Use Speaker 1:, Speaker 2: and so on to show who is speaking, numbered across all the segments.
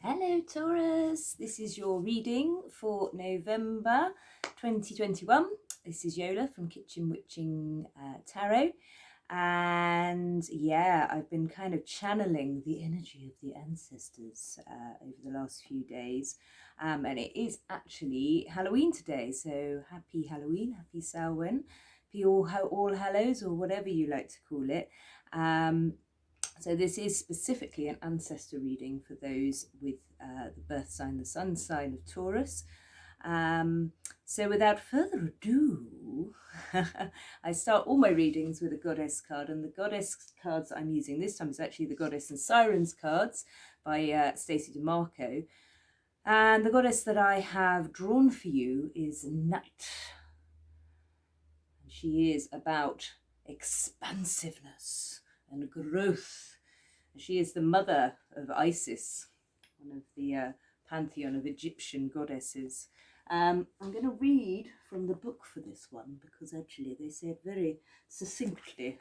Speaker 1: Hello Taurus, this is your reading for November 2021. This is Yola from Kitchen Witchin Tarot, and yeah, I've been kind of channeling the energy of the ancestors over the last few days, and it is actually Halloween today, so happy Halloween, happy Samhain, happy all Hallows, or whatever you like to call it. So this is specifically an ancestor reading for those with the birth sign, the sun sign of Taurus. So without further ado, I start all my readings with a goddess card, and the goddess cards I'm using this time is actually the Goddess and Sirens cards by Stacey DeMarco. And the goddess that I have drawn for you is Nut. She is about expansiveness and growth. She is the mother of Isis, one of the pantheon of Egyptian goddesses. I'm going to read from the book for this one because actually they say it very succinctly.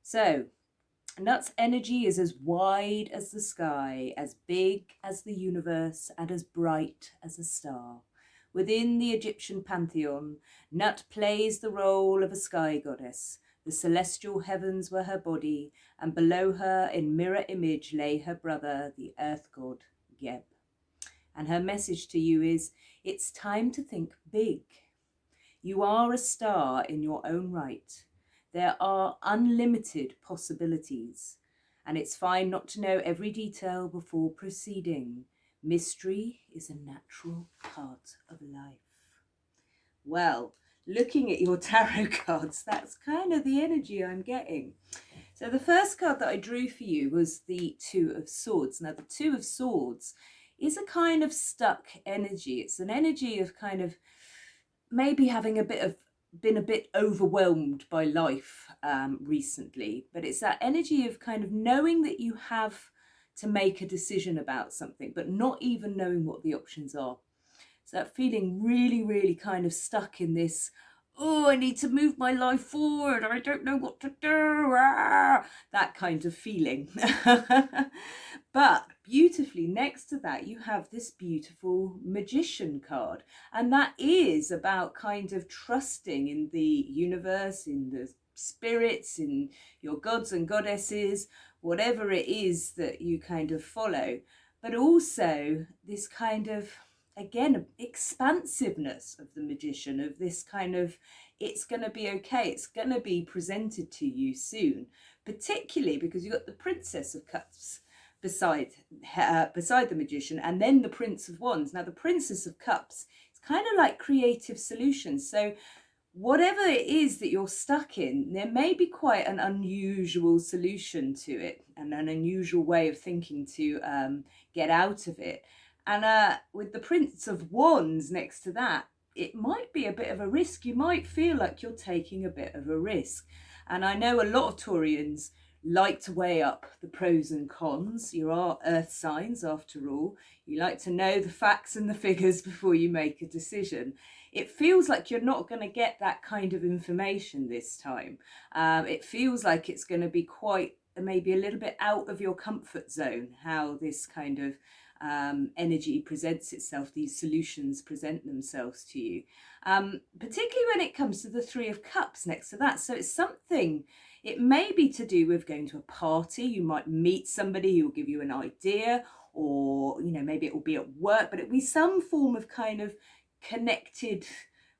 Speaker 1: So, Nut's energy is as wide as the sky, as big as the universe, and as bright as a star. Within the Egyptian pantheon, Nut plays the role of a sky goddess. The celestial heavens were her body, and below her in mirror image lay her brother, the earth god, Geb. And her message to you is, it's time to think big. You are a star in your own right. There are unlimited possibilities, and it's fine not to know every detail before proceeding. Mystery is a natural part of life. Well, looking at your tarot cards, that's kind of the energy I'm getting. So the first card that I drew for you was the Two of Swords. Now the Two of Swords is a kind of stuck energy. It's an energy of kind of maybe having been a bit overwhelmed by life recently, but it's that energy of kind of knowing that you have to make a decision about something, but not even knowing what the options are. So that feeling really, really kind of stuck in this, oh, I need to move my life forward, I don't know what to do, that kind of feeling. But beautifully next to that, you have this beautiful Magician card. And that is about kind of trusting in the universe, in the spirits, in your gods and goddesses, whatever it is that you kind of follow. But also this kind of, again, expansiveness of the Magician, of this kind of, it's going to be okay, it's going to be presented to you soon, particularly because you've got the Princess of Cups beside the Magician, and then the Prince of Wands. Now the Princess of Cups, it's kind of like creative solutions. So whatever it is that you're stuck in, there may be quite an unusual solution to it and an unusual way of thinking to get out of it. And with the Prince of Wands next to that, it might be a bit of a risk. You might feel like you're taking a bit of a risk. And I know a lot of Taurians like to weigh up the pros and cons. You are earth signs after all. You like to know the facts and the figures before you make a decision. It feels like you're not going to get that kind of information this time. It feels like it's going to be quite maybe a little bit out of your comfort zone, how this kind of energy presents itself, these solutions present themselves to you, particularly when it comes to the Three of Cups next to that. So it's something, it may be to do with going to a party. You might meet somebody who will give you an idea, or maybe it will be at work, but it'll be some form of kind of connected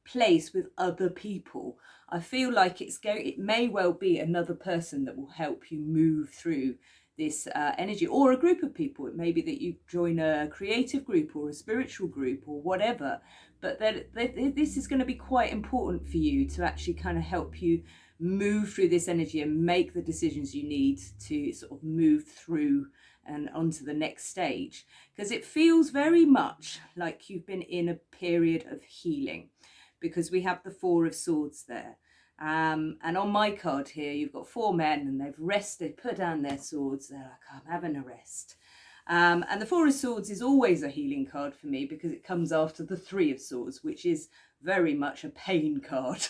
Speaker 1: place with other people. I feel like it may well be another person that will help you move through this energy, or a group of people. It may be that you join a creative group or a spiritual group or whatever, but this is going to be quite important for you to actually kind of help you move through this energy and make the decisions you need to sort of move through and onto the next stage, because it feels very much like you've been in a period of healing, because we have the Four of Swords there. And on my card here, you've got four men, and they've rested, put down their swords. They're like, I'm having a rest. And the Four of Swords is always a healing card for me, because it comes after the Three of Swords, which is very much a pain card.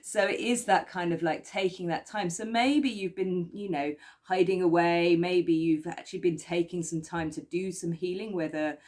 Speaker 1: So it is that kind of like taking that time. So maybe you've been, you know, hiding away. Maybe you've actually been taking some time to do some healing, whether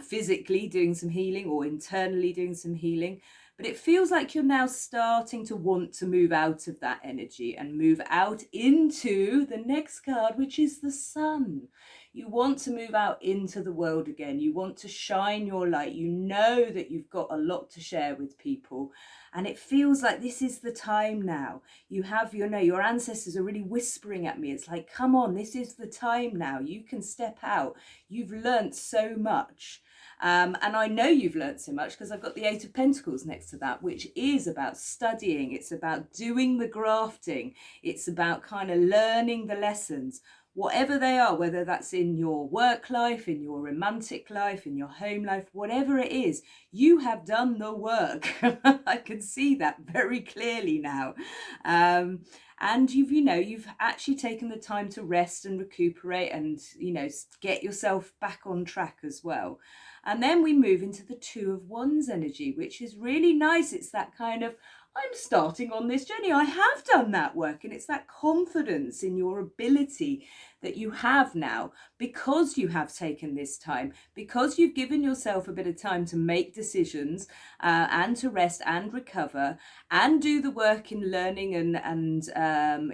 Speaker 1: physically doing some healing or internally doing some healing. But it feels like you're now starting to want to move out of that energy and move out into the next card, which is the Sun. You want to move out into the world again. You want to shine your light. You know that you've got a lot to share with people. And it feels like this is the time now. You have, you know, your ancestors are really whispering at me. It's like, come on, this is the time now. You can step out. You've learnt so much. And I know you've learnt so much because I've got the Eight of Pentacles next to that, which is about studying. It's about doing the grafting. It's about kind of learning the lessons, whatever they are, whether that's in your work life, in your romantic life, in your home life, whatever it is, you have done the work. I can see that very clearly now. And you've actually taken the time to rest and recuperate and, you know, get yourself back on track as well. And then we move into the Two of Wands energy, which is really nice. It's that kind of, I'm starting on this journey. I have done that work. And it's that confidence in your ability that you have now because you have taken this time, because you've given yourself a bit of time to make decisions and to rest and recover and do the work in learning and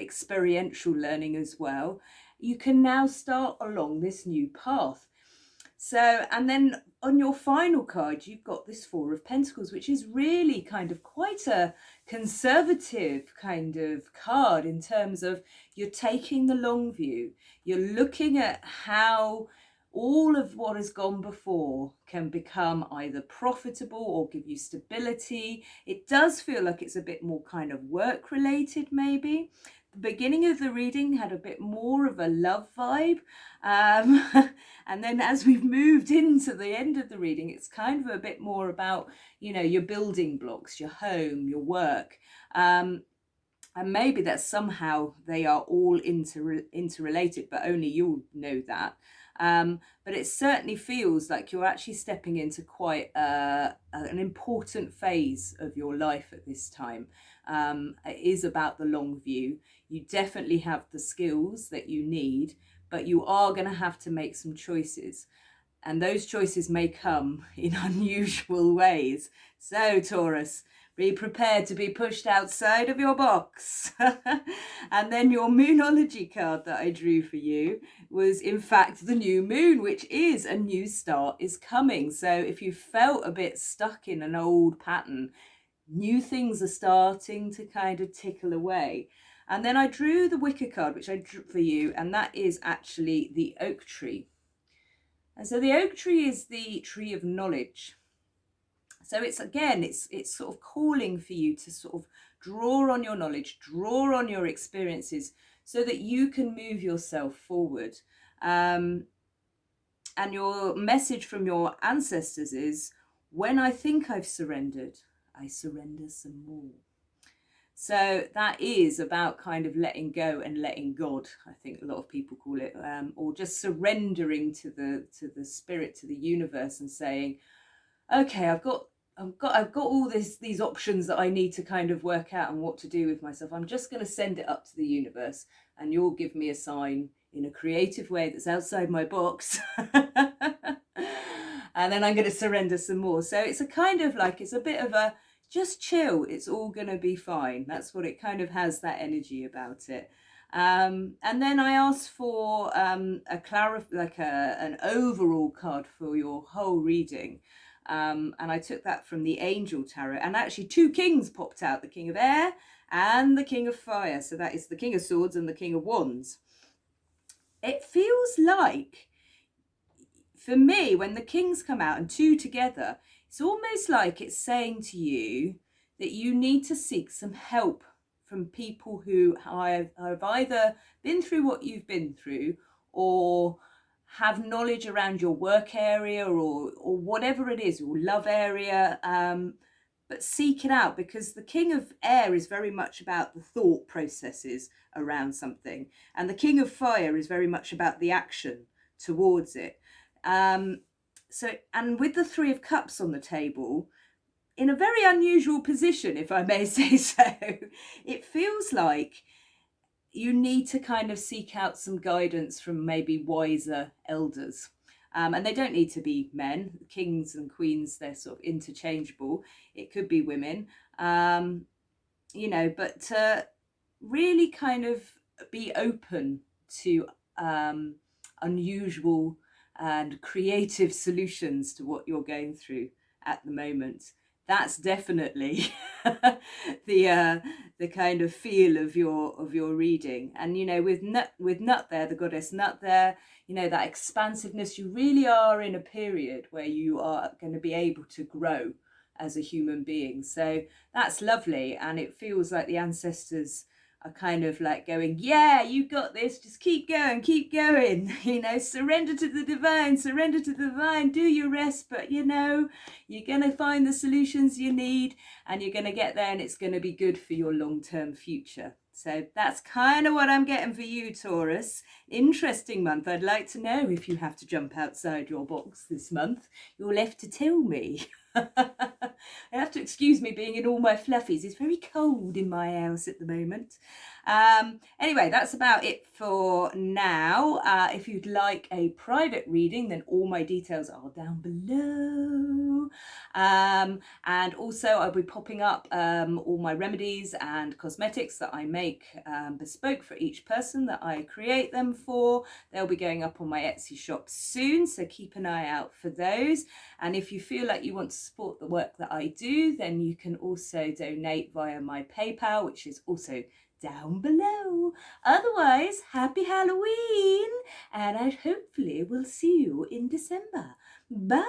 Speaker 1: experiential learning as well. You can now start along this new path. So, and then on your final card, you've got this Four of Pentacles, which is really kind of quite a conservative kind of card in terms of you're taking the long view. You're looking at how all of what has gone before can become either profitable or give you stability. It does feel like it's a bit more kind of work related, maybe. The beginning of the reading had a bit more of a love vibe. And then as we've moved into the end of the reading, it's kind of a bit more about, you know, your building blocks, your home, your work. And maybe that somehow they are all interrelated, but only you'll know that. But it certainly feels like you're actually stepping into quite an important phase of your life at this time. It is about the long view. You definitely have the skills that you need, but you are going to have to make some choices. And those choices may come in unusual ways. So, Taurus, be prepared to be pushed outside of your box. And then your Moonology card that I drew for you was, in fact, the new moon, which is a new start is coming. So if you felt a bit stuck in an old pattern, new things are starting to kind of tickle away. And then I drew the Wicker card, which I drew for you, and that is actually the oak tree. And so the oak tree is the tree of knowledge. So it's, again, it's sort of calling for you to sort of draw on your knowledge, draw on your experiences so that you can move yourself forward. And your message from your ancestors is, when I think I've surrendered, I surrender some more. So that is about kind of letting go and letting God, I think a lot of people call it, or just surrendering to the spirit, to the universe, and saying, okay, I've got all these options that I need to kind of work out and what to do with myself. I'm just going to send it up to the universe, and you'll give me a sign in a creative way that's outside my box. And then I'm going to surrender some more. So it's a kind of like, it's a bit of a, just chill, it's all going to be fine. That's what it kind of has, that energy about it. And then I asked for an overall card for your whole reading. And I took that from the Angel Tarot. And actually 2 kings popped out, the King of Air and the King of Fire. So that is the King of Swords and the King of Wands. It feels like, for me, when the kings come out and 2 together, it's almost like it's saying to you that you need to seek some help from people who have either been through what you've been through, or have knowledge around your work area, or whatever it is, or love area, but seek it out, because the King of Air is very much about the thought processes around something, and the King of Fire is very much about the action towards it. So, and with the 3 of Cups on the table, in a very unusual position, if I may say so. It feels like you need to kind of seek out some guidance from maybe wiser elders. And they don't need to be men. Kings and queens, they're sort of interchangeable. It could be women, but really kind of be open to unusual and creative solutions to what you're going through at the moment. That's definitely the kind of feel of your reading. And with Nut there, the goddess Nut there, that expansiveness. You really are in a period where you are going to be able to grow as a human being. So that's lovely, and it feels like the ancestors are kind of like going, yeah, you got this, just keep going, surrender to the divine, do your rest, but you're gonna find the solutions you need, and you're gonna get there, and it's gonna be good for your long-term future. So that's kind of what I'm getting for you, Taurus. Interesting month. I'd like to know if you have to jump outside your box this month. You're left to tell me. You have to excuse me being in all my fluffies. It's very cold in my house at the moment. Anyway, that's about it for now. If you'd like a private reading, then all my details are down below. And also I'll be popping up all my remedies and cosmetics that I make bespoke for each person that I create them for. They'll be going up on my Etsy shop soon, so keep an eye out for those. And if you feel like you want to support the work that I do, then you can also donate via my PayPal, which is also down below. Otherwise, happy Halloween, and I hopefully will see you in December. Bye.